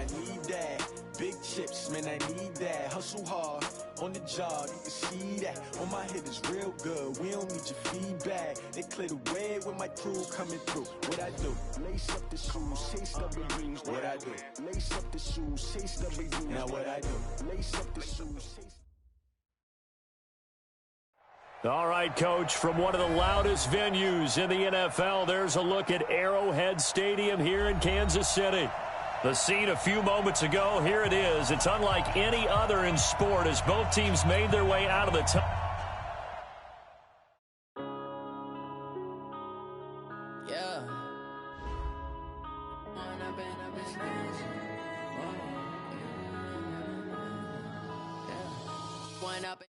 I need that. Big chips, man, I need that. Hustle hard on the job, you can see that. On my head is real good, we don't need your feedback. They clear the way with my crew coming through. What I do? Lace up the shoes, chase W's. What I do? Lace up the shoes, chase W's. Now what I do? Lace up the shoes, chase. All right, Coach, from one of the loudest venues in the NFL, there's a look at Arrowhead Stadium here in Kansas City. The scene a few moments ago, here it is. It's unlike any other in sport as both teams made their way out of the top. Yeah. One up.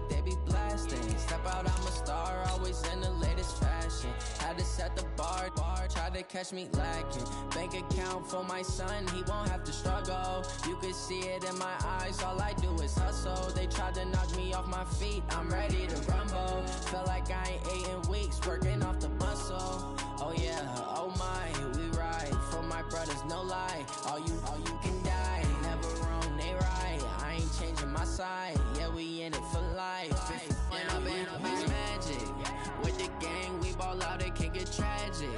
They be blasting. Step out, I'm a star, always in the latest fashion. Had to set the bar, tried to catch me lacking. Bank account for my son, he won't have to struggle. You can see it in my eyes, all I do is hustle. They tried to knock me off my feet, I'm ready to rumble. Felt like I ain't ate in weeks, working off the muscle. Oh yeah, oh my, we ride for my brothers, no lie. All you can die, never wrong, they right. I ain't changing my side, yeah, we in it for life. When I've been magic with the gang, we ball out, it can get tragic.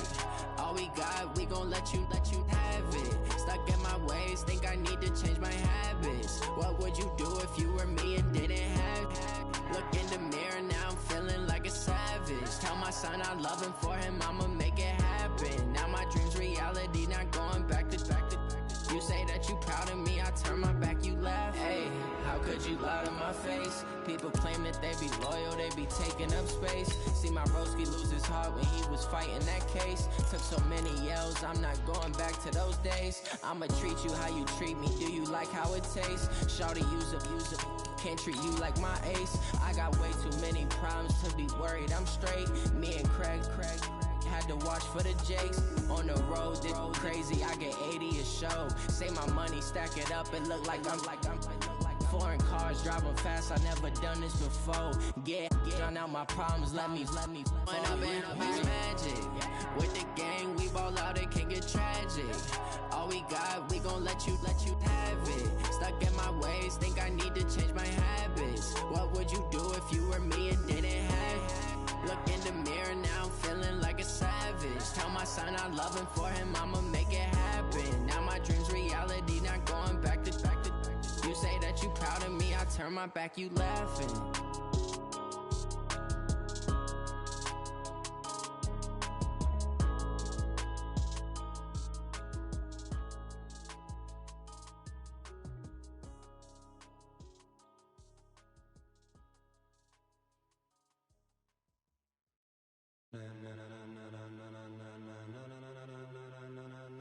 All we got, we gon' let you have it. Stuck in my ways, think I need to change my habits. What would you do if you were me and didn't have it? Look in the mirror, now I'm feeling like a savage. Tell my son I love him, for him I'ma make it happen. Now my dream's reality, not going back to. You say that you proud of me, I turn my back, you laugh. Hey, how could you lie to my face? People claim that they be loyal, they be taking up space. See my broski lose his heart when he was fighting that case. Took so many yells, I'm not going back to those days. I'ma treat you how you treat me, do you like how it tastes? Shawty, use up, can't treat you like my ace. I got way too many problems to be worried, I'm straight. Me and Craig had to watch for the Jakes. On the road, this crazy, I get 80 a show. Say my money, stack it up, it look like I'm foreign cars, driving fast, I never done this before. Drown out my problems, let me When I've been magic with the gang, we ball out, it can get tragic. All we got, we gon' let you have it. Stuck in my ways, think I need to change my habits. What would you do if you were me and didn't have it? Look in the mirror, now I'm feeling like a savage. Tell my son I love him, for him I'ma make it happen. Now my dream's reality, not going back to. You say that you proud of me, I turn my back, you laughing.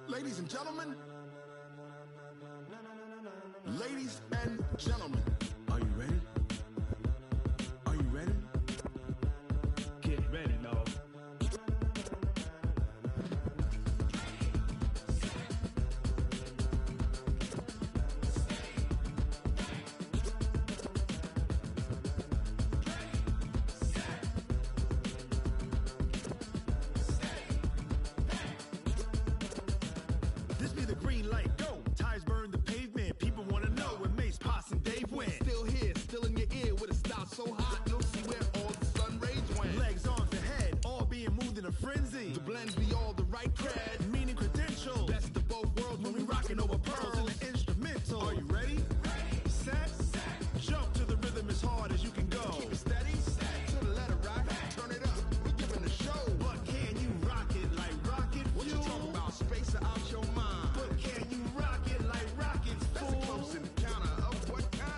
Ladies and gentlemen, ladies and gentlemen, are you ready? Are you ready? Get ready, dog. This be the green light, go. Tires burn the pavement. People wanna know when Mace, Posse, and Dave went. Still here, still in your ear with a stop so hot you'll see where all the sun rays went. Legs on the head, all being moved in a frenzy. The blends be all the right cred, meaning credentials. Best of both worlds when we rockin' over pearls in the instrumental. Are you ready? Set, jump to the rhythm as hard as you can go. Keep it steady, to the letter right. Turn it up, we giving a show. But can you rock it like rocket fuel? What you talking about? Space out your mind. But can you rock it like rockets, fool? That's a close encounter of what kind?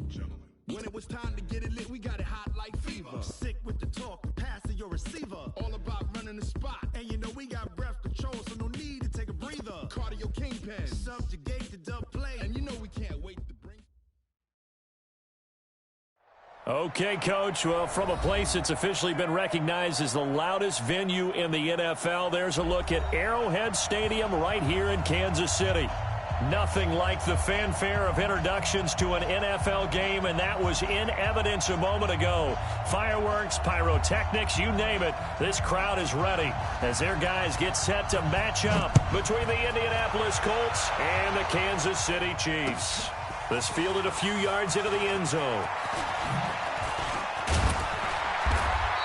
Gentlemen. When it was time to get it lit, we got it hot like fever. Sick with the talk, pass to your receiver. All about running the spot, and you know we got Cardio kingpin, subjugate the dub play, and you know we can't wait to bring. Okay, Coach. Well, from a place that's officially been recognized as the loudest venue in the NFL, there's a look at Arrowhead Stadium right here in Kansas City. Nothing like the fanfare of introductions to an NFL game, and that was in evidence a moment ago. Fireworks, pyrotechnics, you name it. This crowd is ready as their guys get set to match up between the Indianapolis Colts and the Kansas City Chiefs. This fielded a few yards into the end zone.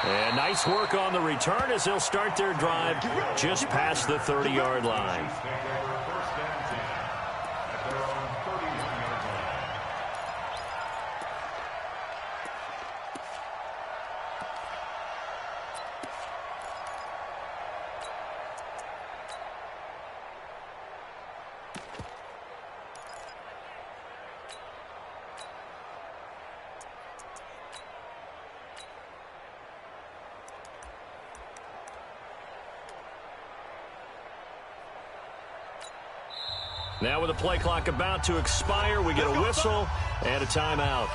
And nice work on the return as they'll start their drive just past the 30-yard line. Now with the play clock about to expire, we get a whistle and a timeout.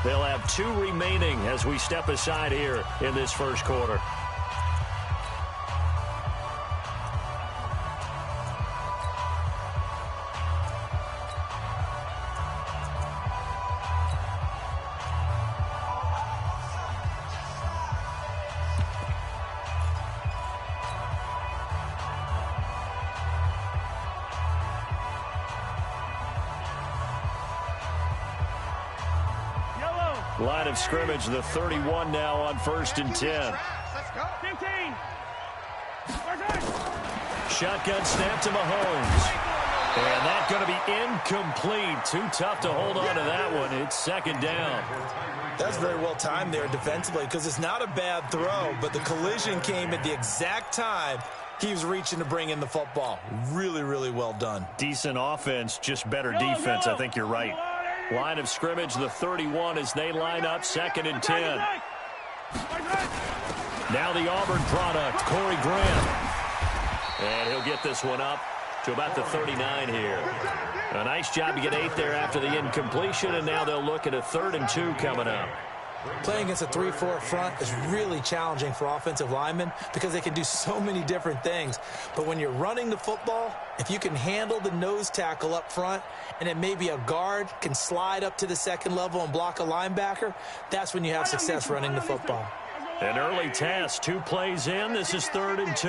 They'll have 2 remaining as we step aside here in this first quarter. Line of scrimmage, the 31 now on 1st and 10. 15. Shotgun snap to Mahomes. And that's going to be incomplete. Too tough to hold on to that one. It's 2nd down. That's very well timed there defensively because it's not a bad throw, but the collision came at the exact time he was reaching to bring in the football. Really, really well done. Decent offense, just better defense. I think you're right. Line of scrimmage, the 31 as they line up 2nd and 10. Now the Auburn product, Corey Graham. And he'll get this one up to about the 39 here. A nice job to get 8 there after the incompletion, and now they'll look at a 3rd and 2 coming up. Playing against a 3-4 front is really challenging for offensive linemen because they can do so many different things. But when you're running the football, if you can handle the nose tackle up front and then maybe a guard can slide up to the 2nd level and block a linebacker, that's when you have success running the football. An early test, 2 plays in. This is 3rd and 2.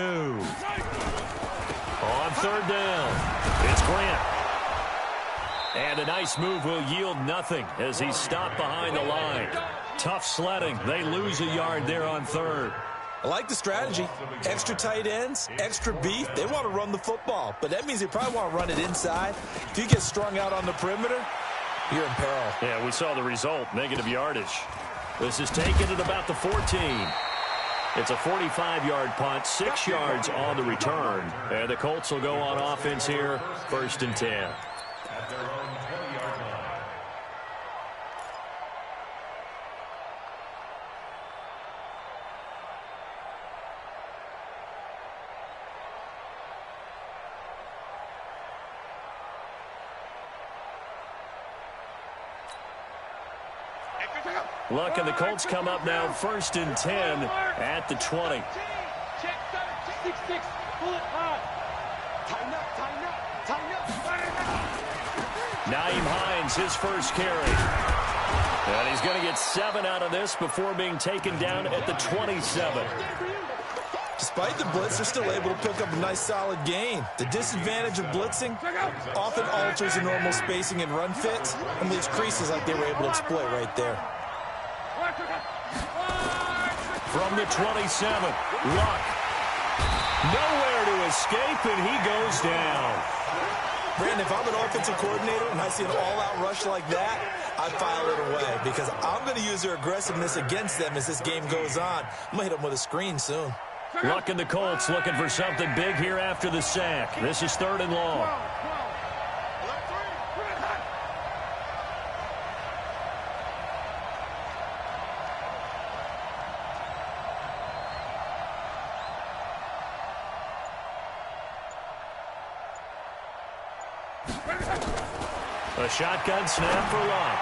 On 3rd down, it's Grant. And a nice move will yield nothing as he's stopped behind the line. Tough sledding. They lose a yard there on 3rd. I like the strategy. Extra tight ends, extra beef. They want to run the football, but that means they probably want to run it inside. If you get strung out on the perimeter, you're in peril. Yeah, we saw the result, negative yardage. This is taken at about the 14. It's a 45-yard punt, 6 yards on the return. And the Colts will go on offense here, 1st and 10. Luck and the Colts come up now 1st and 10 at the 20. Check 6-6. Pull it hard. Tighten up. Naeem Hines, his first carry. And he's going to get 7 out of this before being taken down at the 27. Despite the blitz, they're still able to pick up a nice solid gain. The disadvantage of blitzing often alters the normal spacing and run fits and leaves creases like they were able to exploit right there. From the 27, Luck. Nowhere to escape, and he goes down. Brandon, if I'm an offensive coordinator and I see an all-out rush like that, I file it away because I'm going to use their aggressiveness against them as this game goes on. I'm going to hit them with a screen soon. Luck and the Colts looking for something big here after the sack. This is 3rd and long. A shotgun snap for Love.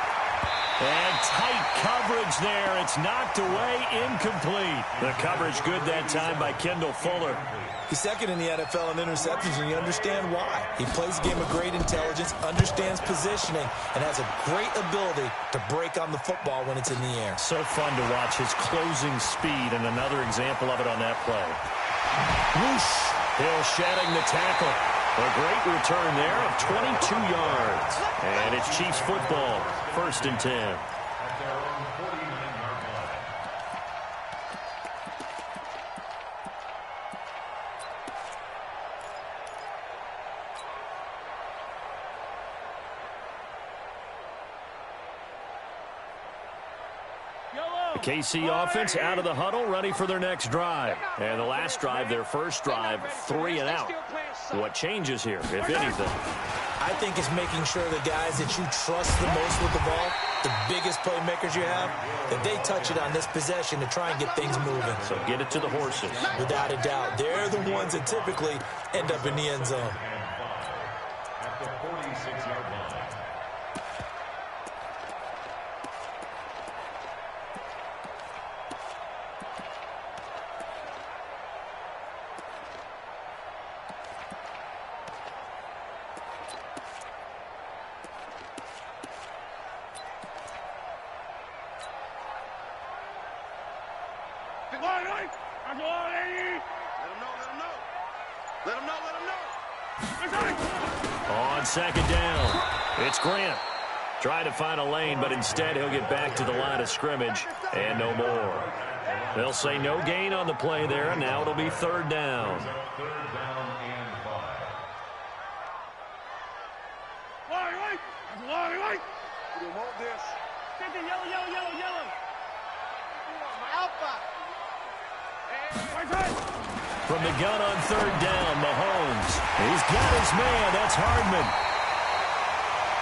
And tight coverage there. It's knocked away, incomplete. The coverage good that time by Kendall Fuller. He's second in the NFL in interceptions, and you understand why. He plays a game of great intelligence, understands positioning, and has a great ability to break on the football when it's in the air. So fun to watch his closing speed, and another example of it on that play. Whoosh! Hill shedding the tackle. A great return there of 22 yards. And it's Chiefs football, 1st and 10. KC offense out of the huddle, ready for their next drive. And the last drive, their first drive, 3 and out. What changes here, if anything? I think it's making sure the guys that you trust the most with the ball, the biggest playmakers you have, that they touch it on this possession to try and get things moving. So get it to the horses. Without a doubt. They're the ones that typically end up in the end zone. At the 46-yard line. On second down, it's Grant. Trying to find a lane, but instead he'll get back to the line of scrimmage and no more. They'll say no gain on the play there, and now it'll be 3rd down. 3rd down and 5. You want this. Yellow. Alpha. From the gun on 3rd down, Mahomes. He's got his man. That's Hardman.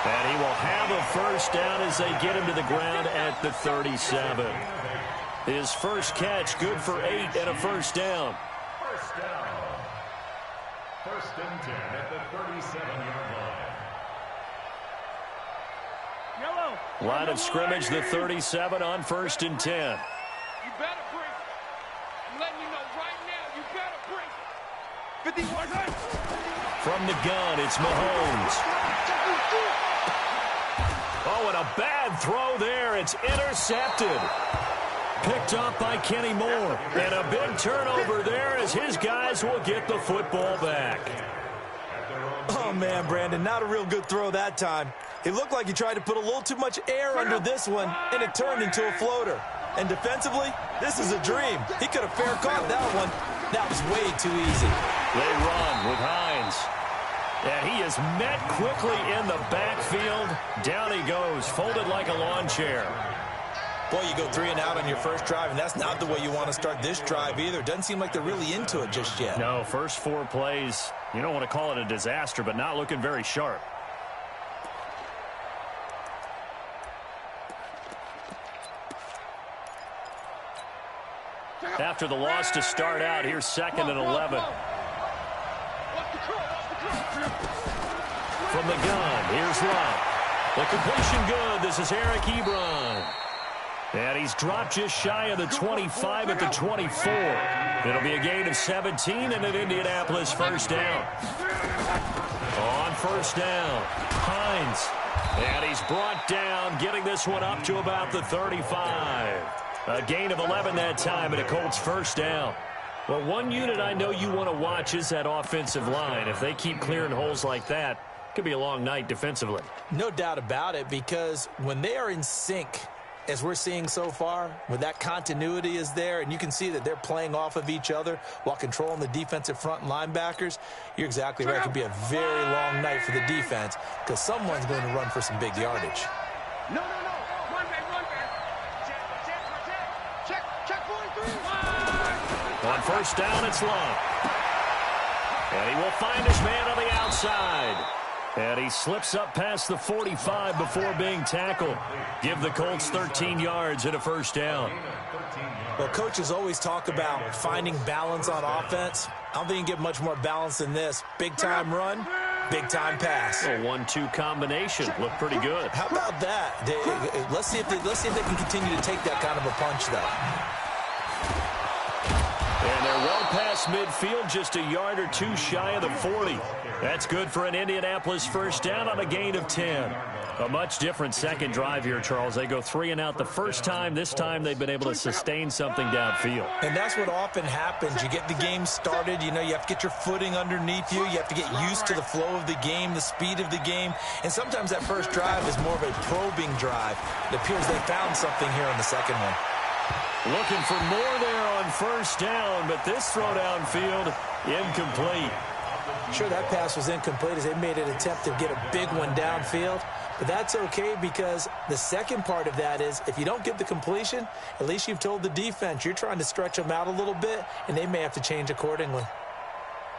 And he will have a 1st down as they get him to the ground at the 37. His first catch, good for 8 and a 1st down. 1st down. 1st and 10 at the 37-yard line. Line of scrimmage, the 37 on 1st and 10. You better bring it. I'm letting you know right now, you better bring it. 51. From the gun, it's Mahomes. Oh, and a bad throw there. It's intercepted. Picked up by Kenny Moore. And a big turnover there as his guys will get the football back. Oh, man, Brandon, not a real good throw that time. It looked like he tried to put a little too much air under this one, and it turned into a floater. And defensively, this is a dream. He could have fair caught that one. That was way too easy. They run with Hines. And he is met quickly in the backfield. Down he goes, folded like a lawn chair. Boy, you go 3 and out on your first drive, and that's not the way you want to start this drive either. Doesn't seem like they're really into it just yet. No, first 4 plays, you don't want to call it a disaster, but not looking very sharp. After the loss to start out, here's 2nd and 11. From the gun, here's Love. The completion good. This is Eric Ebron. And he's dropped just shy of the 25 at the 24. It'll be a gain of 17 and an Indianapolis 1st down. On 1st down, Hines. And he's brought down, getting this one up to about the 35. A gain of 11 that time and a Colts 1st down. Well, one unit I know you want to watch is that offensive line. If they keep clearing holes like that, it could be a long night defensively. No doubt about it, because when they are in sync, as we're seeing so far, when that continuity is there, and you can see that they're playing off of each other while controlling the defensive front and linebackers, you're exactly right. It could be a very long night for the defense because someone's going to run for some big yardage. No. Run back. Check 43. On 1st down, it's Love. And he will find his man on the outside. And he slips up past the 45 before being tackled. Give the Colts 13 yards and a 1st down. Well, coaches always talk about finding balance on offense. I don't think you can get much more balance than this. Big-time run, Big-time pass. A 1-2 combination. Looked pretty good. How about that? Let's see if they can continue to take that kind of a punch, though. And they're well past midfield, just a yard or two shy of the 40. That's good for an Indianapolis first down on a gain of 10. A much different second drive here, Charles. They go 3 and out the first time. This time they've been able to sustain something downfield. And that's what often happens. You get the game started. You know, you have to get your footing underneath you. You have to get used to the flow of the game, the speed of the game. And sometimes that first drive is more of a probing drive. It appears they found something here in the second one. Looking for more there on first down, but this throw downfield, incomplete. Sure, that pass was incomplete as they made an attempt to get a big one downfield. But that's okay because the second part of that is if you don't get the completion, at least you've told the defense you're trying to stretch them out a little bit, and they may have to change accordingly.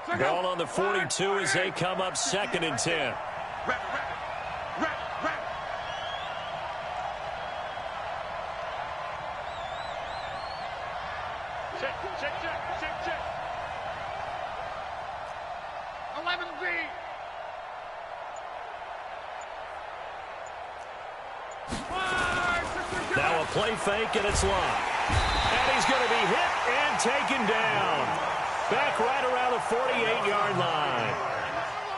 Ball on the 42 as they come up 2nd and 10. Check. 11B. Now a play fake, and it's locked. And he's going to be hit and taken down. Back right around the 48-yard line.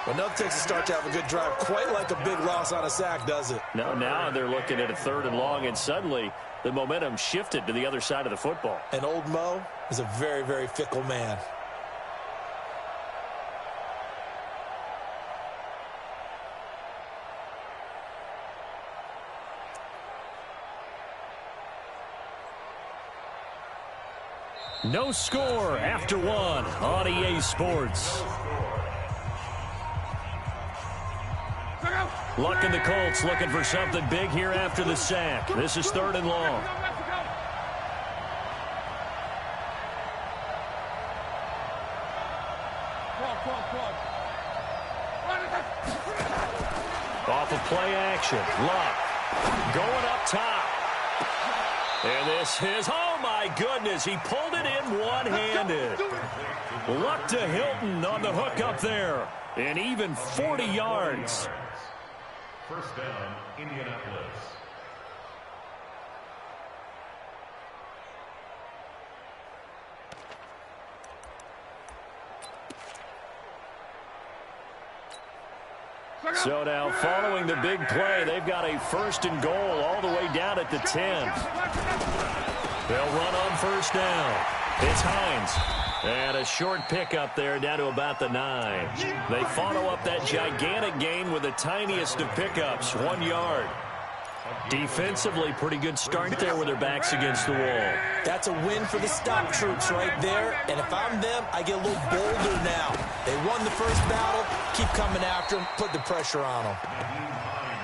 Well, no Texas start to have a good drive, quite like a big loss on a sack, does it? No, now they're looking at a 3rd and long, and suddenly the momentum shifted to the other side of the football. And old Mo is a very, very fickle man. No score after 1 on EA Sports. Luck and the Colts looking for something big here after the sack. This is 3rd and long. Off of play action. Luck going up top. And this is, oh my goodness, he pulled it in one-handed. Luck to Hilton on the hook up there. And even 40 yards. First down, Indianapolis. So now following the big play, they've got a 1st and goal all the way down at the 10. They'll run on first down. It's Hines. And a short pickup there down to about the 9. They follow up that gigantic gain with the tiniest of pickups, 1 yard. Defensively, pretty good start there with their backs against the wall. That's a win for the stop troops right there. And if I'm them, I get a little bolder now. They won the first battle. Keep coming after them. Put the pressure on them.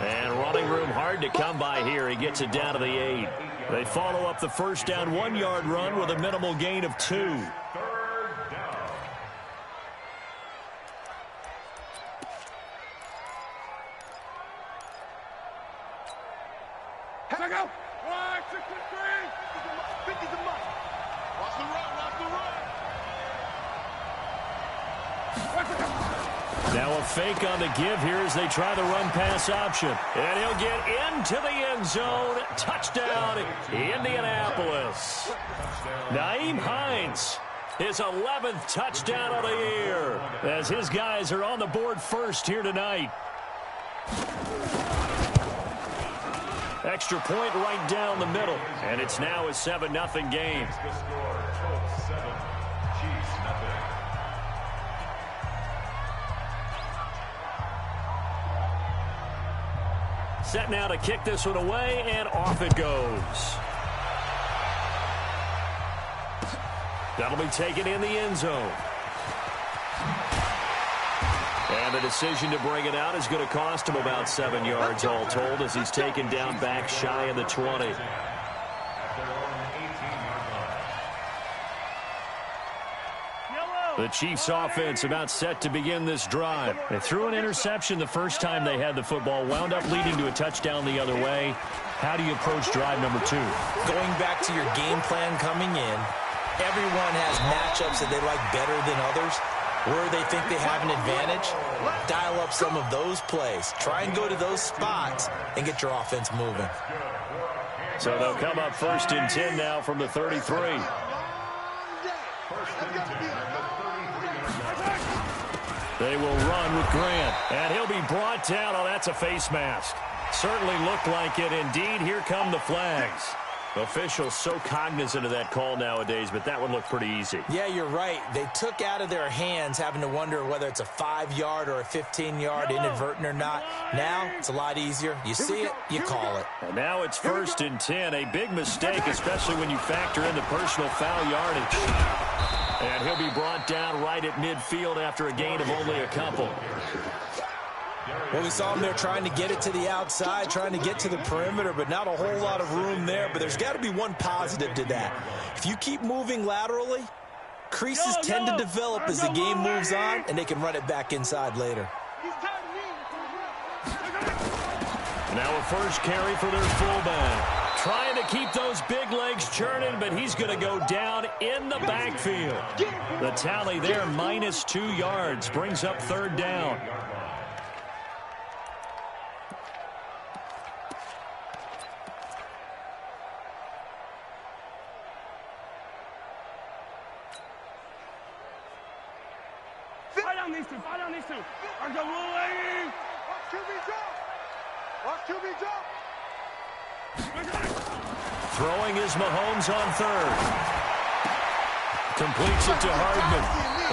And running room hard to come by here. He gets it down to the 8. They follow up the first down 1 yard run with a minimal gain of 2. Check out. 1, 2, 3. 50's a must. Watch the run. Now a fake on the give here as they try the run-pass option. And he'll get into the end zone. Touchdown, Indianapolis. Nyheim Hines, his 11th touchdown of the year, as his guys are on the board first here tonight. Extra point right down the middle, and it's now a 7-0 game. Set now to kick this one away, and off it goes. That'll be taken in the end zone. And the decision to bring it out is going to cost him about 7 yards all told as he's taken down back shy of the 20. The Chiefs offense about set to begin this drive. They threw an interception the first time they had the football, wound up leading to a touchdown the other way. How do you approach drive number 2? Going back to your game plan coming in, everyone has matchups that they like better than others. where they think they have an advantage, dial up some of those plays. Try and go to those spots and get your offense moving. So they'll come up 1st and 10 now from the 33. They will run with Grant, and he'll be brought down. Oh, that's a face mask. Certainly looked like it. Indeed, here come the flags. Officials so cognizant of that call nowadays, but that one looked pretty easy. Yeah, you're right. They took out of their hands having to wonder whether it's a 5-yard or a 15-yard inadvertent or not. Now, it's a lot easier. You see it, you call it. And now it's 1st and 10. A big mistake, especially when you factor in the personal foul yardage. And he'll be brought down right at midfield after a gain of only a couple. Well, we saw him there trying to get it to the outside, trying to get to the perimeter, but not a whole lot of room there. But there's got to be one positive to that. If you keep moving laterally, creases tend to develop as the game moves on, and they can run it back inside later. Now a first carry for their fullback. Trying to keep those big legs churning, but he's going to go down in the backfield. The tally there, -2 yards, brings up 3rd down. Fight on these two. Watch QB jump. Watch QB jump. Throwing is Mahomes on 3rd. Completes it to Hardman.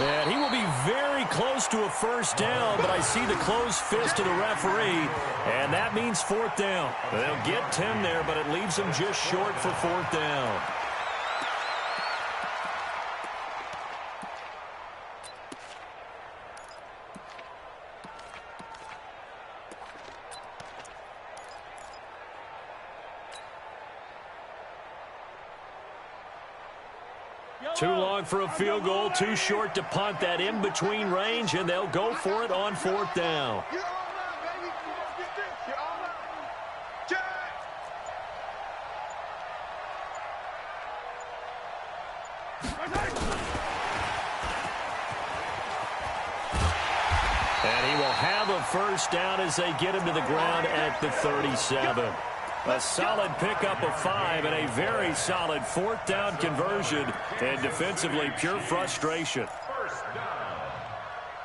And he will be very close to a 1st down, but I see the closed fist of the referee, and that means 4th down. They'll get 10 there, but it leaves them just short for 4th down. Too long for a field goal, too short to punt. That in-between range, and they'll go for it on 4th down. And he will have a 1st down as they get him to the ground at the 37. A solid pickup of 5 and a very solid 4th down conversion, and defensively pure frustration. 1st down.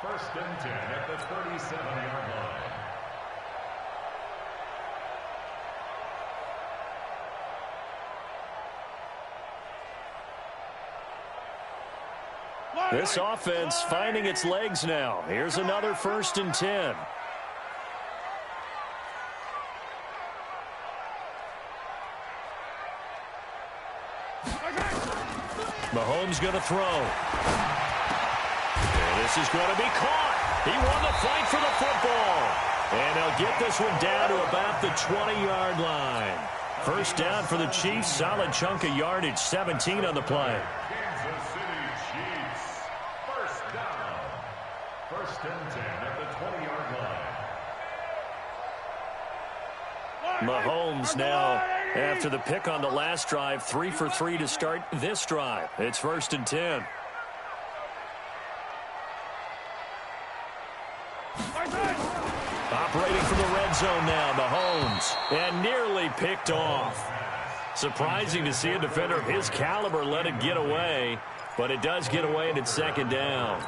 1st and 10 at the 37-yard line. This offense finding its legs now. Here's another 1st and 10. Mahomes going to throw. And this is going to be caught. He won the fight for the football. And they'll get this one down to about the 20-yard line. 1st down for the Chiefs. Solid chunk of yardage. 17 on the play. Kansas City Chiefs. 1st down. 1st and 10 at the 20-yard line. Mahomes now, after the pick on the last drive, 3 for 3 to start this drive. It's 1st and 10. Operating from the red zone now, Mahomes, and nearly picked off. Surprising to see a defender of his caliber let it get away, but it does get away, and it's 2nd down.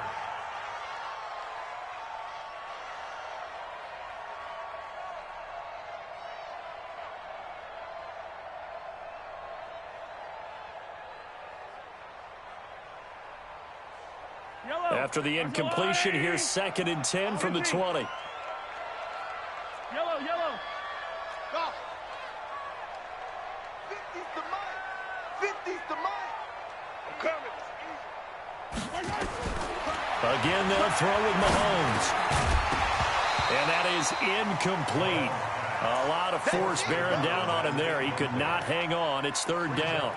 After the incompletion, here's 2nd and 10 from the 20. Yellow. Go. 50's the mic. I'm coming. Again, they'll throw with Mahomes. And that is incomplete. A lot of force bearing down on him there. He could not hang on. It's 3rd down.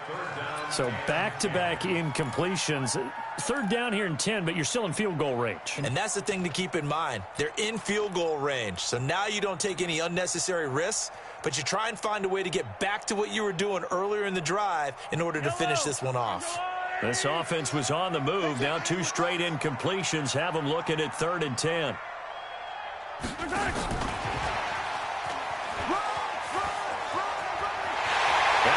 So back-to-back incompletions. 3rd down here in 10, but you're still in field goal range. And that's the thing to keep in mind. They're in field goal range. So now you don't take any unnecessary risks, but you try and find a way to get back to what you were doing earlier in the drive in order to finish this one off. This offense was on the move. Now 2 straight incompletions have them looking at 3rd and 10. And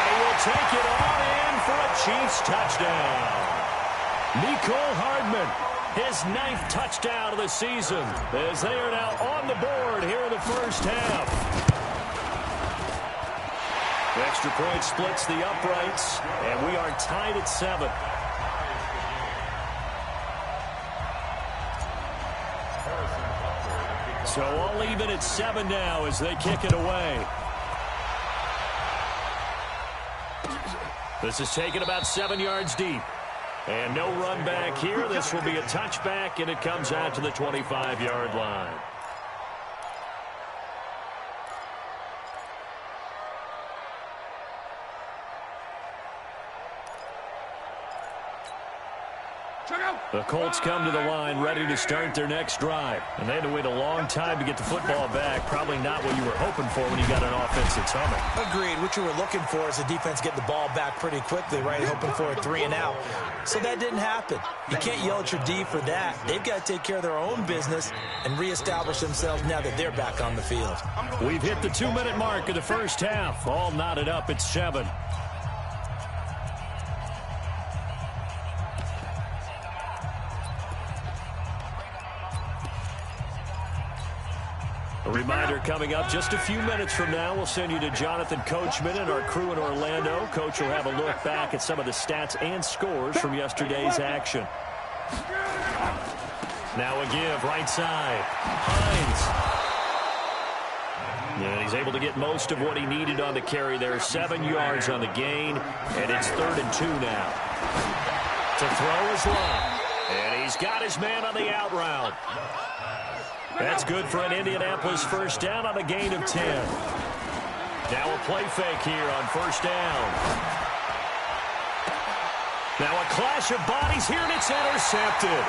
he will take it on in for a Chiefs touchdown. Mecole Hardman, his 9th touchdown of the season, as they are now on the board here in the first half. The extra point splits the uprights, and we are tied at 7. So all even at 7 now as they kick it away. This is taken about 7 yards deep. And no run back here. This will be a touchback, and it comes out to the 25-yard line. The Colts come to the line ready to start their next drive. And they had to wait a long time to get the football back. Probably not what you were hoping for when you got an offense that's humming. Agreed. What you were looking for is the defense getting the ball back pretty quickly, right? Hoping for a 3-and-out. So that didn't happen. You can't yell at your D for that. They've got to take care of their own business and reestablish themselves now that they're back on the field. We've hit the 2-minute mark of the first half. All knotted up at 7. A reminder coming up just a few minutes from now, we'll send you to Jonathan Coachman and our crew in Orlando. Coach will have a look back at some of the stats and scores from yesterday's action. Now a give, right side. Hines. And he's able to get most of what he needed on the carry there. 7 yards on the gain, and it's 3rd and 2 now. To throw is long. And he's got his man on the out route. That's good for an Indianapolis first down on a gain of 10. Now a play fake here on first down. Now a clash of bodies here, and it's intercepted.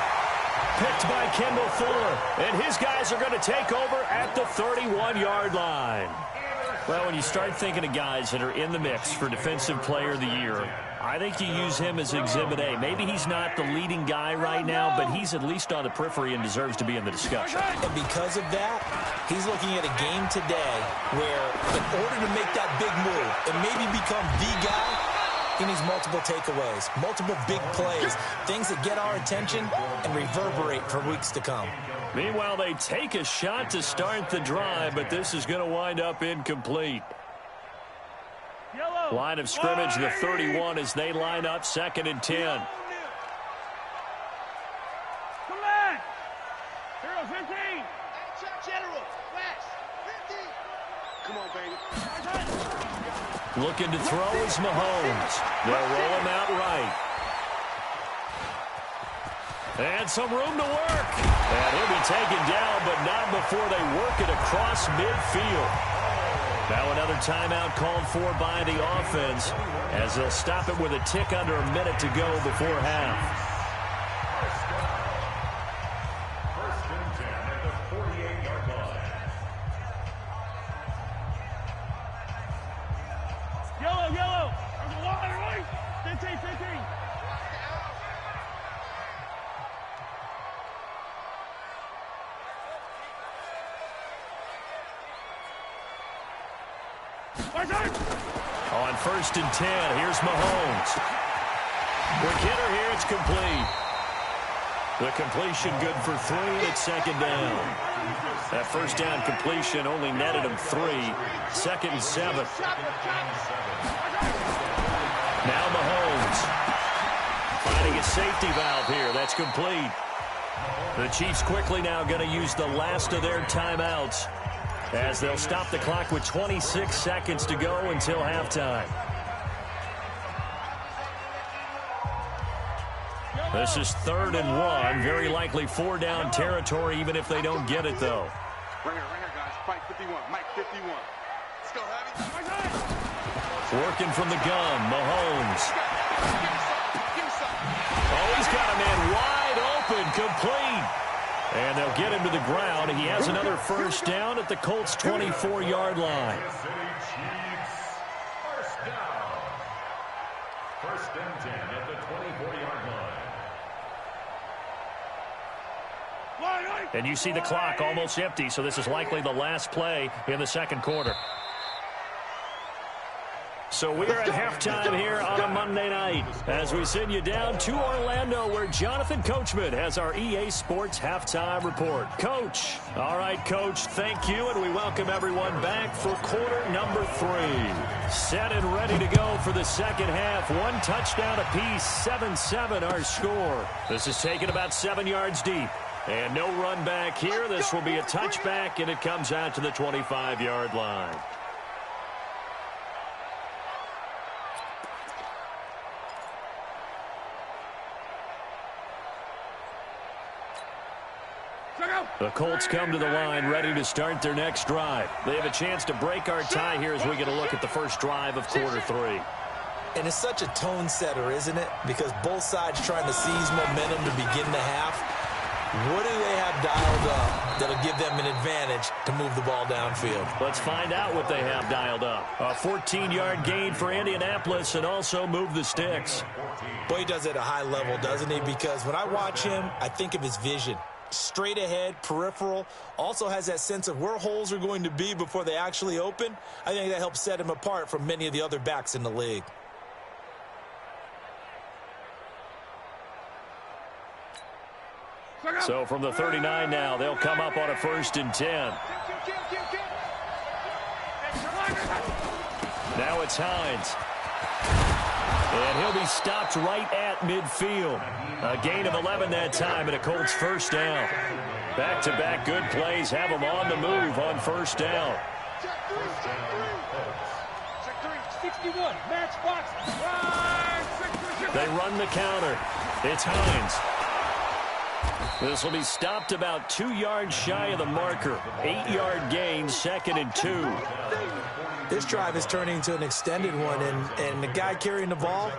Picked by Kendall Fuller. And his guys are going to take over at the 31-yard line. Well, when you start thinking of guys that are in the mix for Defensive Player of the Year, I think you use him as Exhibit A. Maybe he's not the leading guy right now, but he's at least on the periphery and deserves to be in the discussion. And because of that, he's looking at a game today where in order to make that big move and maybe become the guy, he needs multiple takeaways, multiple big plays, things that get our attention and reverberate for weeks to come. Meanwhile, they take a shot to start the drive, but this is going to wind up incomplete. Line of scrimmage, the 31 as they line up, 2nd and 10. Come back! Hero 15! General, West, 15! Come on, baby. Looking to throw is Mahomes. They'll roll him out right. And some room to work. And he'll be taken down, but not before they work it across midfield. Now another timeout called for by the offense as they'll stop it with a tick under a minute to go before half. First and 10 at the 48-yard line. Yellow! There's a line, right? 15! On 1st and 10, here's Mahomes. Quick hitter here, it's complete. The completion good for 3, and it's 2nd down. That first down completion only netted him 3. 2nd and 7. Now Mahomes. Finding a safety valve here, that's complete. The Chiefs quickly now going to use the last of their timeouts, as they'll stop the clock with 26 seconds to go until halftime. This is 3rd and 1. Very likely 4-down territory, even if they don't get it, though. Right here, guys. Mike 51. Mike 51. Let's go, Heavy. Working from the gun, Mahomes. Oh, he's got a man wide open, complete. And they'll get him to the ground. He has another first down at the Colts' 24-yard line. First and 10 at the 24-yard line. And you see the clock almost empty, so this is likely the last play in the second quarter. So we are at halftime here on a Monday night as we send you down to Orlando where Jonathan Coachman has our EA Sports halftime report. Coach. All right, Coach, thank you, and we welcome everyone back for quarter number 3. Set and ready to go for the second half. 1 touchdown apiece, 7-7 our score. This is taken about 7 yards deep. And no run back here. This will be a touchback, and it comes out to the 25-yard line. The Colts come to the line ready to start their next drive. They have a chance to break our tie here as we get a look at the first drive of quarter 3. And it's such a tone setter, isn't it? Because both sides trying to seize momentum to begin the half. What do they have dialed up that'll give them an advantage to move the ball downfield? Let's find out what they have dialed up. A 14-yard gain for Indianapolis and also move the sticks. Boy, he does it at a high level, doesn't he? Because when I watch him, I think of his vision. Straight ahead, peripheral, also has that sense of where holes are going to be before they actually open. I think that helps set him apart from many of the other backs in the league. So from the 39 now, they'll come up on a 1st and 10. Now it's Hines. And he'll be stopped right at midfield. A gain of 11 that time and a Colts first down. Back-to-back good plays have them on the move on first down. They run the counter. It's Hines. This will be stopped about 2 yards shy of the marker. 8-yard gain, 2nd and 2. This drive is turning into an extended one, and the guy carrying the ball,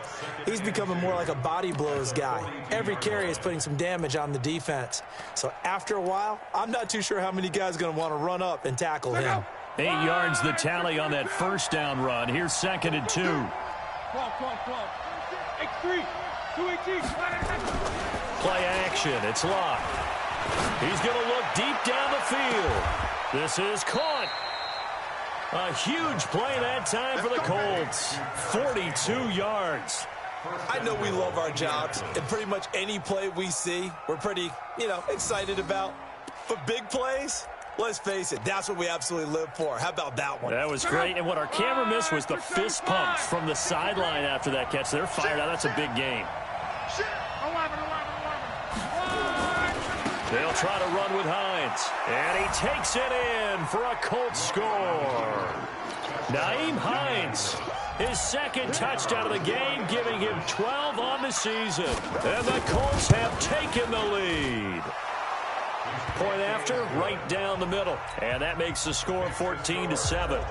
he's becoming more like a body blows guy. Every carry is putting some damage on the defense. So after a while, I'm not too sure how many guys are going to want to run up and tackle him. 8 yards the tally on that first down run. Here's 2nd and 2. Play action. It's locked. He's going to look deep down the field. This is caught. A huge play that time for the Colts. 42 yards. I know we love our jobs, and pretty much any play we see, we're pretty, excited about. But big plays, let's face it, that's what we absolutely live for. How about that one? That was great, and what our camera missed was the fist pumps from the sideline after that catch. They're fired out. That's a big game. They'll try to run with Hines. And he takes it in for a Colts score. Nyheim Hines, his 2nd touchdown of the game, giving him 12 on the season. And the Colts have taken the lead. Point after, right down the middle. And that makes the score 14-7.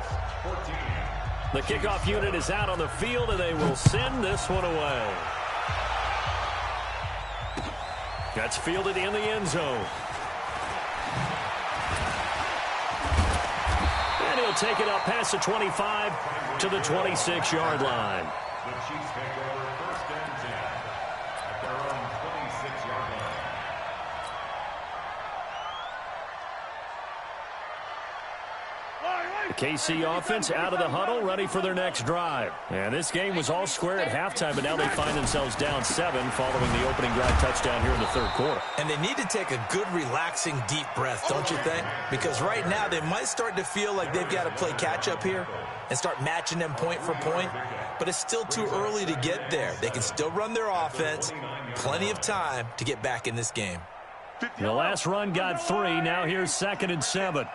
The kickoff unit is out on the field, and they will send this one away. That's fielded in the end zone. And he'll take it up past the 25 to the 26-yard line. The Chiefs take over 1st and 10 at their own 26-yard line. The KC offense out of the huddle, ready for their next drive. And this game was all square at halftime, but now they find themselves down 7 following the opening drive touchdown here in the 3rd quarter. And they need to take a good, relaxing, deep breath, don't you think? Because right now they might start to feel like they've got to play catch-up here and start matching them point for point. But it's still too early to get there. They can still run their offense. Plenty of time to get back in this game. The last run got 3. Now here's 2nd and 7.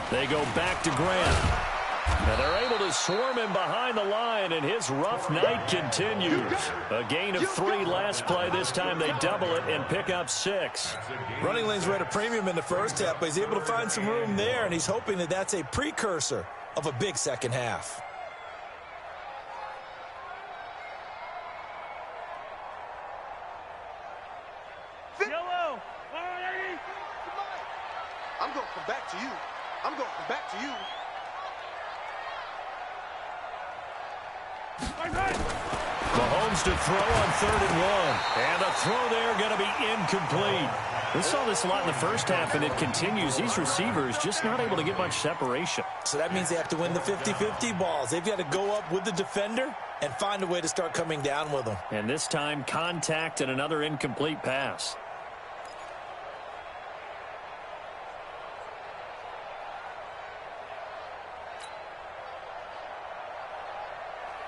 They go back to Grant. And they're able to swarm him behind the line, and his rough night continues. A gain of 3 last play. This time they double it and pick up 6. Running lanes were at a premium in the first half, but he's able to find some room there, and he's hoping that that's a precursor of a big second half. Yellow. I'm going to come back to you. I'm going to come back to you. Mahomes to throw on 3rd and 1. And the throw there going to be incomplete. We saw this a lot in the first half, and it continues. These receivers just not able to get much separation. So that means they have to win the 50-50 balls. They've got to go up with the defender and find a way to start coming down with them. And this time, contact and another incomplete pass.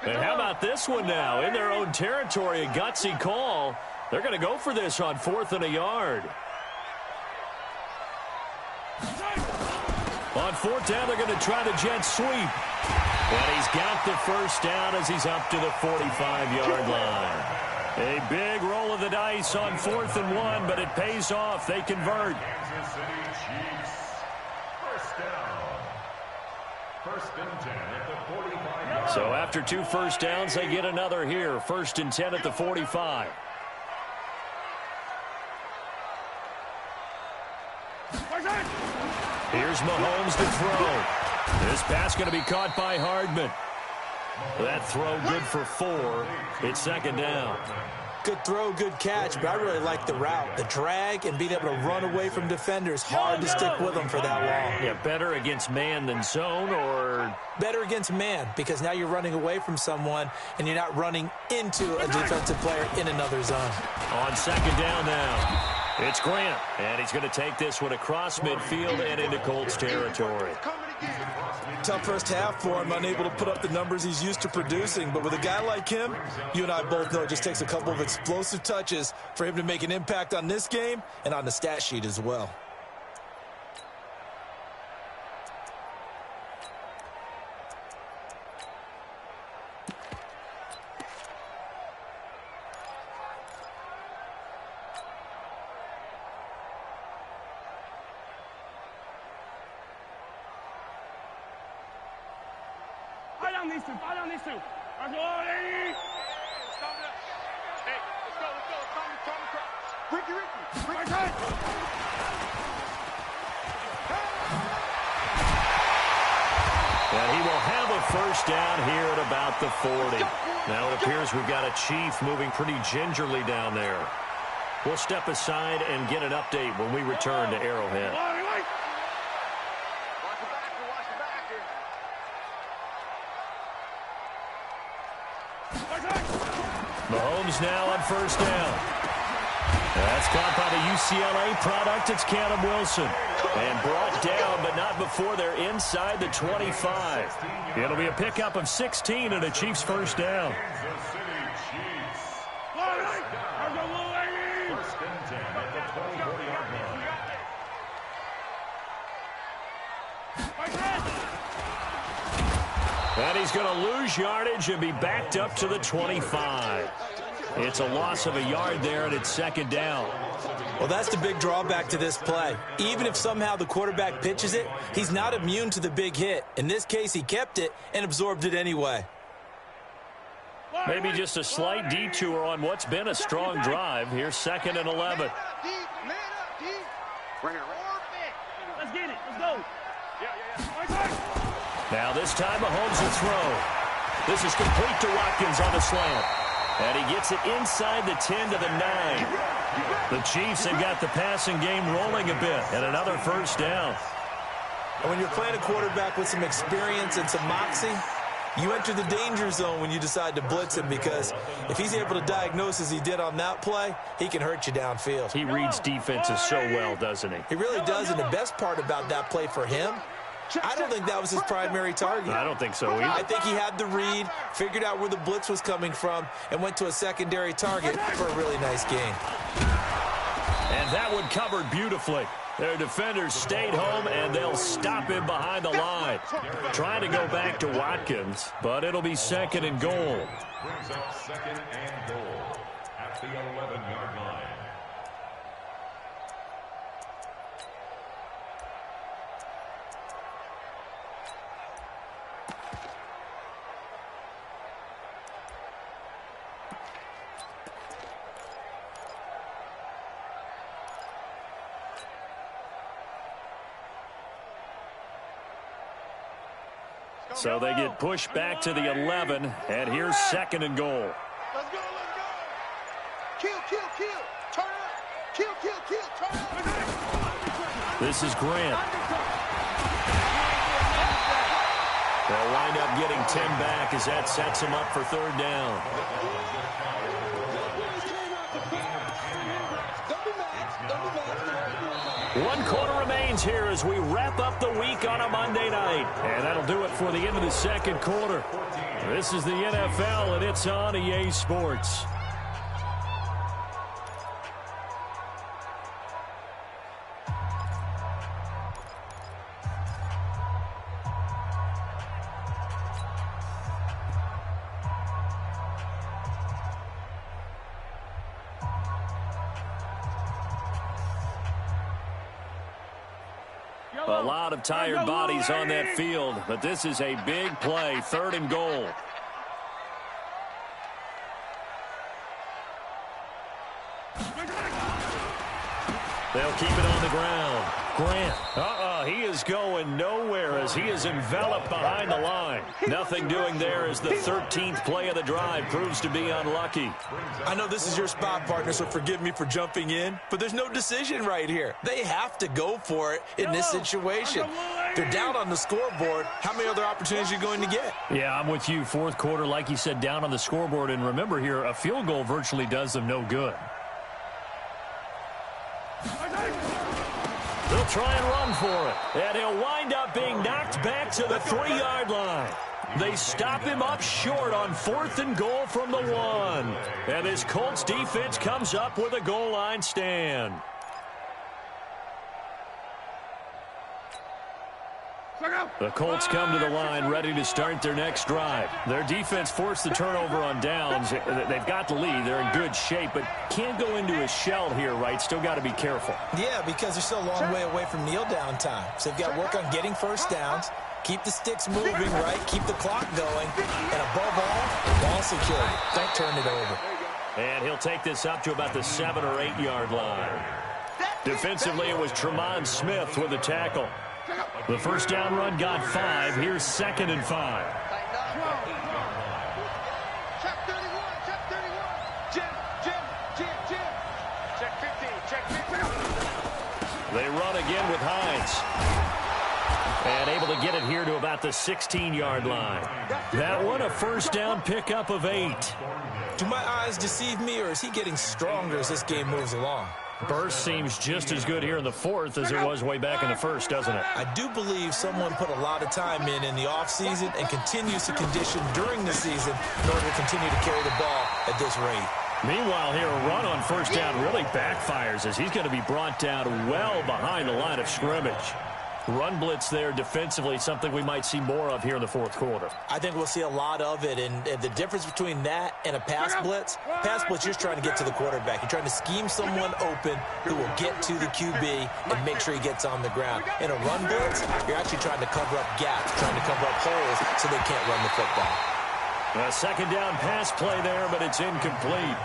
And how about this one now? In their own territory, a gutsy call. They're going to go for this on 4th and a yard. On 4th down, they're going to try the jet sweep. And he's got the first down as he's up to the 45-yard line. A big roll of the dice on 4th and 1, but it pays off. They convert. Kansas City Chiefs. First down. 1st and 10 at the 45. So after 2 first downs, they get another here. 1st and 10 at the 45. Here's Mahomes to throw. This pass going to be caught by Hardman. That throw good for 4. It's 2nd down. Good throw, good catch, but I really like the route. The drag and being able to run away from defenders. Hard to stick with them for that long. Yeah, better against man than zone, or better against man, because now you're running away from someone and you're not running into a defensive player in another zone. On 2nd down now. It's Grant, and he's going to take this one across midfield and into Colts territory. Tough first half for him, unable to put up the numbers he's used to producing. But with a guy like him, you and I both know it just takes a couple of explosive touches for him to make an impact on this game and on the stat sheet as well. These two. Let's go, lady. Hey, let's go. Come. Ricky. And he will have a first down here at about the 40. Now it appears we've got a Chief moving pretty gingerly down there. We'll step aside and get an update when we return to Arrowhead. Mahomes now on first down. That's caught by the UCLA product. It's Callum Wilson. And brought down, but not before they're inside the 25. It'll be a pickup of 16 and a Chiefs first down. Kansas City Chiefs. First and 10 at the 24-yard line. And he's going to lose yardage and be backed up to the 25. It's a loss of a yard there, and it's 2nd down. Well, that's the big drawback to this play. Even if somehow the quarterback pitches it, he's not immune to the big hit. In this case, he kept it and absorbed it anyway. Maybe just a slight detour on what's been a strong drive. Here's 2nd and 11. Let's get it. Let's go. Now this time Mahomes will throw. This is complete to Watkins on the slant. And he gets it inside the 10 to the 9. The Chiefs have got the passing game rolling a bit. And another first down. And when you're playing a quarterback with some experience and some moxie, you enter the danger zone when you decide to blitz him, because if he's able to diagnose as he did on that play, he can hurt you downfield. He reads defenses so well, doesn't he? He really does, and the best part about that play for him, I don't think that was his primary target. I don't think so either. I think he had the read, figured out where the blitz was coming from, and went to a secondary target for a really nice gain. And that one covered beautifully. Their defenders stayed home, and they'll stop him behind the line. Trying to go back to Watkins, but it'll be 2nd and goal. Brings up 2nd and goal at the 11-yard line. So they get pushed back to the 11, and here's 2nd and goal. Let's go. Kill. Turn up. Kill. Turn up. This is Grant. They'll wind up getting 10 back as that sets him up for 3rd down. One quarter remains here as we wrap up the week on a Monday night. And that'll do it for the end of the 2nd quarter. This is the NFL, and it's on EA Sports. A lot of tired bodies on that field, but this is a big play, 3rd and goal. They'll keep it on the ground. Grant. He is going nowhere as he is enveloped behind the line. Nothing doing there as the 13th play of the drive proves to be unlucky. I know this is your spot, partner, so forgive me for jumping in, but there's no decision right here. They have to go for it in this situation. They're down on the scoreboard. How many other opportunities are you going to get? Yeah, I'm with you. 4th quarter, like you said, down on the scoreboard. And remember here, a field goal virtually does them no good. They'll try and run for it. And he'll wind up being knocked back to the 3-yard line. They stop him up short on 4th and goal from the 1. And this Colts defense comes up with a goal line stand. The Colts come to the line ready to start their next drive. Their defense forced the turnover on downs. They've got the lead. They're in good shape, but can't go into a shell here, right? Still got to be careful. Yeah, because they're still a long way away from kneel down time. So they've got to work on getting first downs, keep the sticks moving, right? Keep the clock going. And above all, ball security. Don't turn it over. And he'll take this up to about the 7 or 8 yard line. Defensively, it was Tremont Smith with the tackle. The first down run got 5. Here's 2nd and 5. Check 31. Jim. Check 15. They run again with Hines. And able to get it here to about the 16-yard line. That one, a first down pickup of 8. Do my eyes deceive me, or is he getting stronger as this game moves along? Burst seems just as good here in the 4th as it was way back in the 1st, doesn't it? I do believe someone put a lot of time in the offseason and continues to condition during the season in order to continue to carry the ball at this rate. Meanwhile, here, a run on first down really backfires as he's going to be brought down well behind the line of scrimmage. Run blitz there defensively, something we might see more of here in the 4th quarter. I think we'll see a lot of it, and the difference between that and a pass blitz, you're trying to get to the quarterback. You're trying to scheme someone open who will get to the QB and make sure he gets on the ground. In a run blitz, you're actually trying to cover up gaps, trying to cover up holes so they can't run the football. A 2nd down pass play there, but it's incomplete.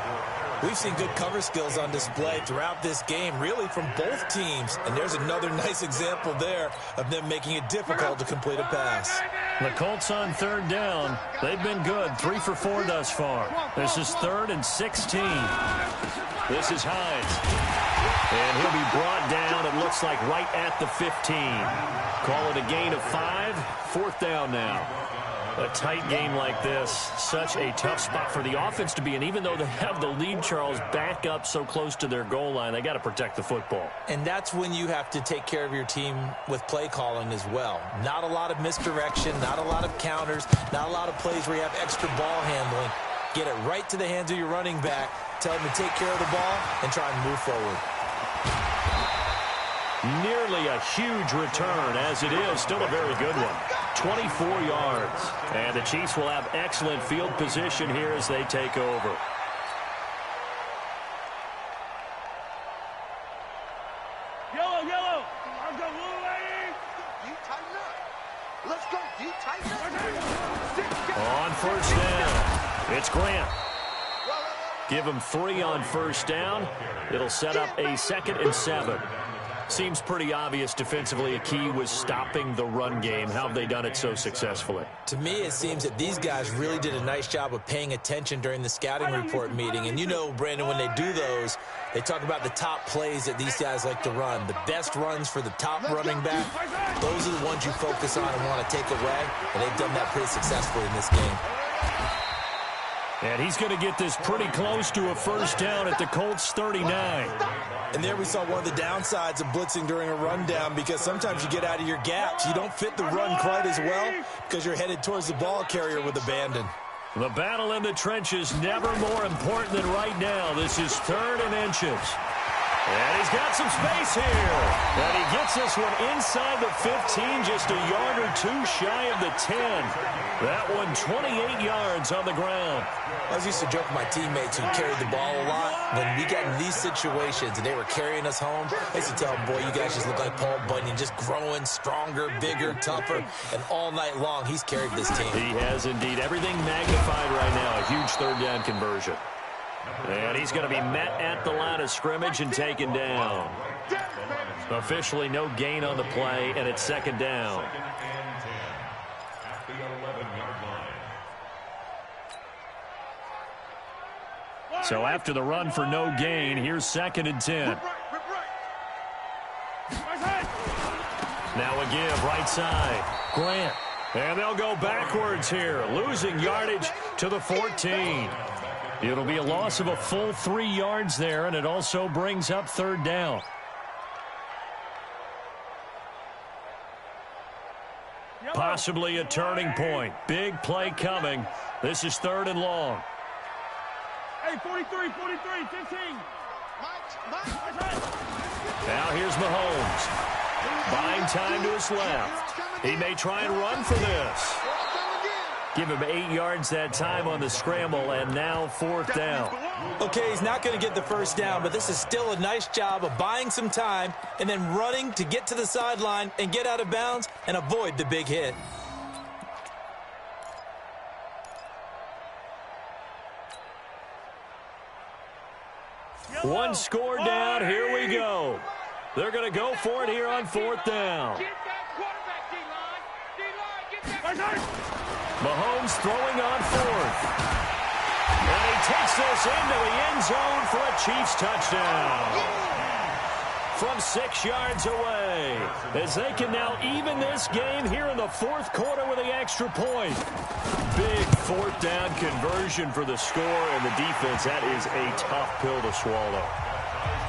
We've seen good cover skills on display throughout this game, really from both teams. And there's another nice example there of them making it difficult to complete a pass. The Colts on 3rd down. They've been good, 3 for 4 thus far. This is 3rd and 16. This is Hines. And he'll be brought down, it looks like, right at the 15. Call it a gain of 5. 4th down now. A tight game like this, such a tough spot for the offense to be in. Even though they have the lead, Charles, back up so close to their goal line, they got to protect the football. And that's when you have to take care of your team with play calling as well. Not a lot of misdirection, not a lot of counters, not a lot of plays where you have extra ball handling. Get it right to the hands of your running back, tell him to take care of the ball, and try and move forward. Nearly a huge return, as it is still a very good one. 24 yards. And the Chiefs will have excellent field position here as they take over. Yellow. Let's go, little lady. You tighten up. Let's go. You tighten up. On first down, it's Grant. Give him 3 on first down. It'll set up a 2nd and 7. Seems pretty obvious defensively a key was stopping the run game. How have they done it so successfully? To me, it seems that these guys really did a nice job of paying attention during the scouting report meeting. And you know, Brandon, when they do those, they talk about the top plays that these guys like to run. The best runs for the top running back, those are the ones you focus on and want to take away. And they've done that pretty successfully in this game. And he's going to get this pretty close to a first down at the Colts 39. And there we saw one of the downsides of blitzing during a rundown, because sometimes you get out of your gaps. You don't fit the run quite as well because you're headed towards the ball carrier with abandon. The battle in the trenches never more important than right now. This is 3rd and inches. And he's got some space here. And he gets this one inside the 15, just a yard or two shy of the 10. That one 28 yards on the ground. I was used to joke with my teammates who carried the ball a lot. When we got in these situations and they were carrying us home, I used to tell them, boy, you guys just look like Paul Bunyan, just growing stronger, bigger, tougher. And all night long, he's carried this team. He has indeed. Everything magnified right now. A huge 3rd down conversion. And he's going to be met at the line of scrimmage and taken down. Officially no gain on the play, and it's 2nd down. So after the run for no gain, here's 2nd and 10. Now a give, right side. Grant. And they'll go backwards here, losing yardage to the 14. It'll be a loss of a full 3 yards there, and it also brings up 3rd down. Possibly a turning point. Big play coming. This is 3rd and long. Hey, 43, 15. Now here's Mahomes. Buying time to his left. He may try and run for this. Give him 8 yards that time on the scramble, and now 4th down. Okay, he's not going to get the first down, but this is still a nice job of buying some time and then running to get to the sideline and get out of bounds and avoid the big hit. One score down. Here we go. They're going to go for it here on 4th down. Get that quarterback, D-line. Get that. Mahomes throwing on 4th. And he takes this into the end zone for a Chiefs touchdown. From 6 yards away, as they can now even this game here in the 4th quarter with the extra point. Big 4th down conversion for the score, and the defense, that is a tough pill to swallow.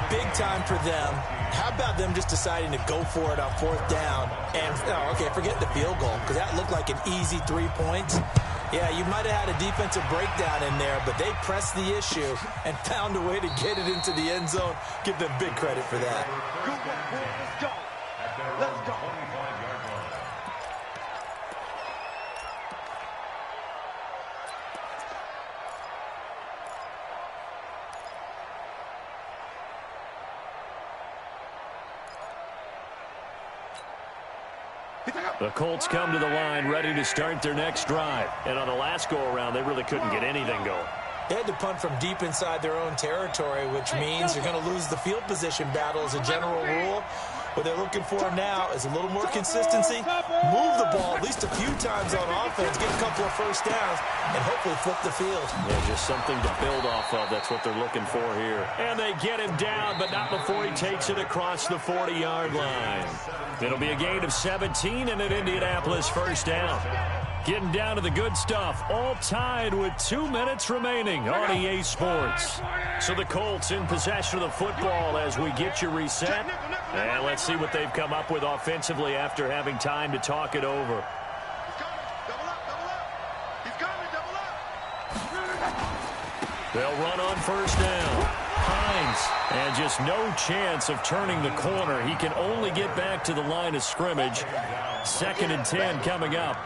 Big time for them. How about them just deciding to go for it on 4th down? And, okay, forget the field goal, because that looked like an easy 3 points. Yeah, you might have had a defensive breakdown in there, but they pressed the issue and found a way to get it into the end zone. Give them big credit for that. Let's go. Let's go. The Colts come to the line ready to start their next drive. And on the last go-around, they really couldn't get anything going. They had to punt from deep inside their own territory, which means you're going to lose the field position battle as a general rule. What they're looking for now is a little more consistency, move the ball at least a few times on offense, get a couple of first downs, and hopefully flip the field. Yeah, just something to build off of. That's what they're looking for here. And they get him down, but not before he takes it across the 40-yard line. It'll be a gain of 17 and an Indianapolis first down. Getting down to the good stuff, all tied with 2 minutes remaining on EA Sports. So the Colts in possession of the football as we get you reset. And let's see what they've come up with offensively after having time to talk it over. They'll run on first down. Hines, and just no chance of turning the corner. He can only get back to the line of scrimmage. 2nd and 10 coming up.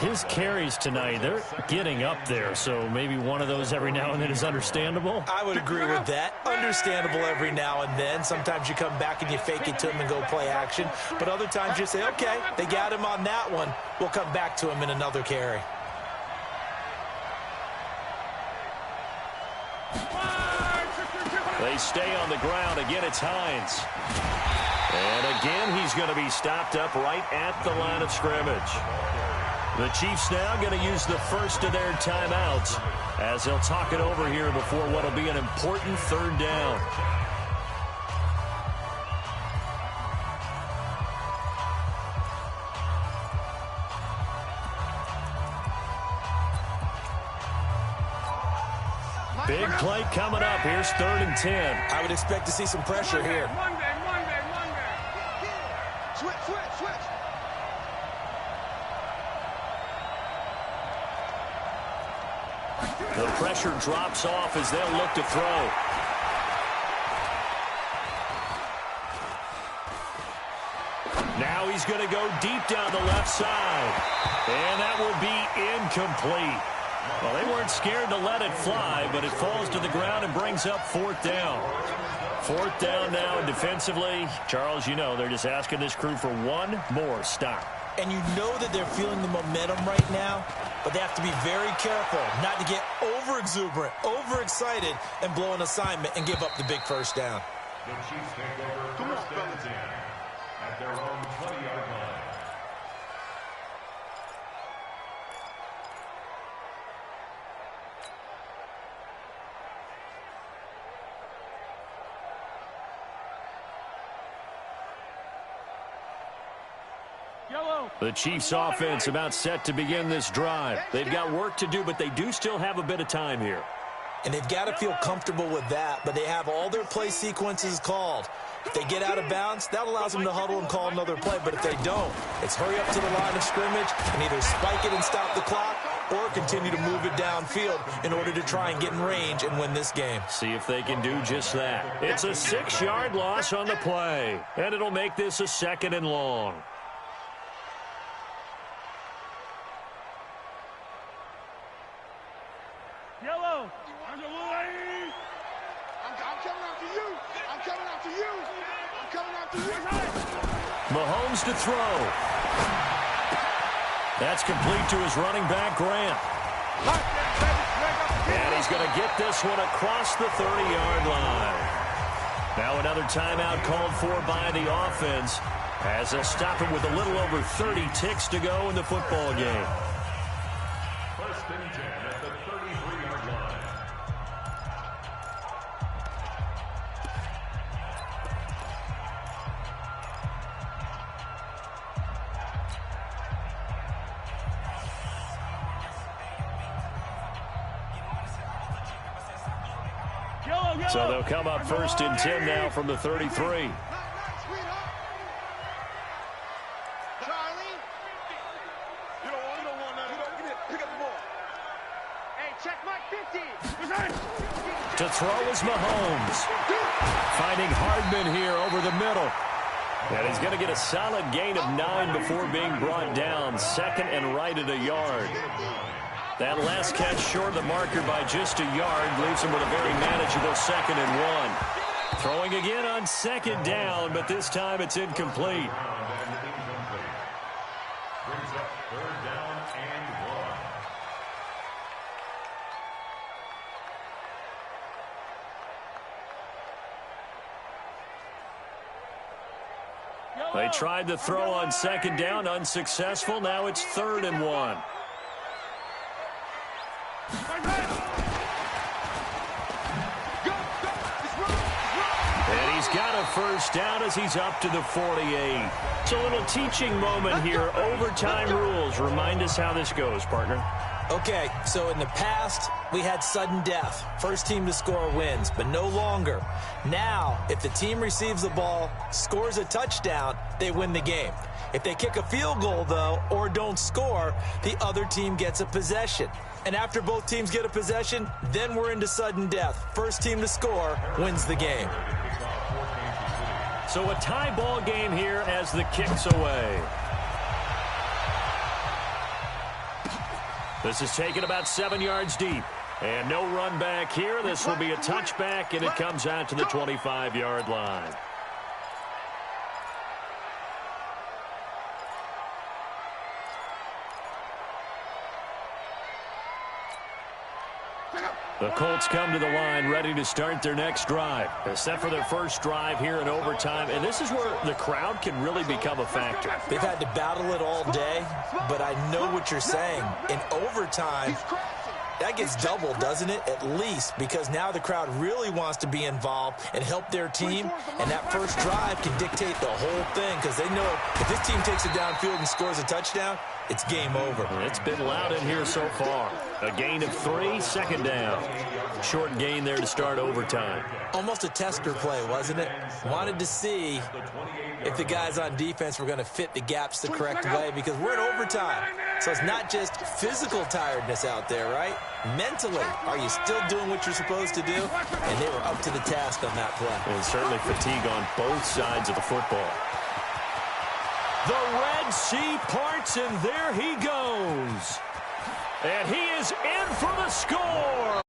His carries tonight, they're getting up there, so maybe one of those every now and then is understandable. I would agree with that. Understandable every now and then. Sometimes you come back and you fake it to him and go play action. But other times you say, okay, they got him on that one. We'll come back to him in another carry. They stay on the ground. Again, it's Hines. And again, he's going to be stopped up right at the line of scrimmage. The Chiefs now going to use the first of their timeouts as they'll talk it over here before what will be an important third down. Big play coming up. Here's 3rd and 10. I would expect to see some pressure here. Monday. Switch. The pressure drops off as they'll look to throw. Now he's going to go deep down the left side. And that will be incomplete. Well, they weren't scared to let it fly, but it falls to the ground and brings up 4th down. 4th down now, and defensively, Charles, you know, they're just asking this crew for one more stop. And you know that they're feeling the momentum right now, but they have to be very careful not to get over-exuberant, overexcited, and blow an assignment and give up the big first down. The Chiefs take over 1st and 10 at their own 20-yard line. The Chiefs offense about set to begin this drive. They've got work to do, but they do still have a bit of time here. And they've got to feel comfortable with that, but they have all their play sequences called. If they get out of bounds, that allows them to huddle and call another play. But if they don't, it's hurry up to the line of scrimmage and either spike it and stop the clock or continue to move it downfield in order to try and get in range and win this game. See if they can do just that. It's a 6-yard loss on the play, and it'll make this a 2nd and long. Yellow. I'm coming after you. Mahomes to throw. That's complete to his running back, Grant. And he's going to get this one across the 30-yard line. Now another timeout called for by the offense as they'll stop him with a little over 30 ticks to go in the football game. 1st and 10 at the 33-yard line. So they'll come up 1st and 10 now from the 33. Charlie. You don't want that. Pick up the ball. Hey, check Mike 50. To throw is Mahomes. Finding Hardman here over the middle. And he's going to get a solid gain of 9 before being brought down. 2nd and right at a yard. That last catch short of the marker by just a yard leaves him with a very manageable 2nd and 1. Throwing again on 2nd down, but this time it's incomplete. Brings up 3rd down and 1. They tried the throw on 2nd down, unsuccessful. Now it's 3rd and 1. And he's got a first down as he's up to the 48. It's a little teaching moment here. Overtime rules. Remind us how this goes, partner. Okay, so in the past, we had sudden death. First team to score wins, but no longer. Now, if the team receives the ball, scores a touchdown, they win the game. If they kick a field goal, though, or don't score, the other team gets a possession. And after both teams get a possession, then we're into sudden death. First team to score wins the game. So a tie ball game here as the kick's away. This is taken about 7 yards deep. And no run back here. This will be a touchback, and it comes out to the 25-yard line. The Colts come to the line ready to start their next drive. They're set for their first drive here in overtime, and this is where the crowd can really become a factor. They've had to battle it all day, but I know what you're saying. In overtime, that gets doubled, doesn't it? At least, because now the crowd really wants to be involved and help their team, and that first drive can dictate the whole thing because they know if this team takes it downfield and scores a touchdown, it's game over. It's been loud in here so far. A gain of 3, second down. Short gain there to start overtime. Almost a tester play, wasn't it? Wanted to see if the guys on defense were going to fit the gaps the correct way because we're in overtime. So it's not just physical tiredness out there, right? Mentally, are you still doing what you're supposed to do? And they were up to the task on that play. And certainly fatigue on both sides of the football. The Red Sea parts, and there he goes. And he is in for the score.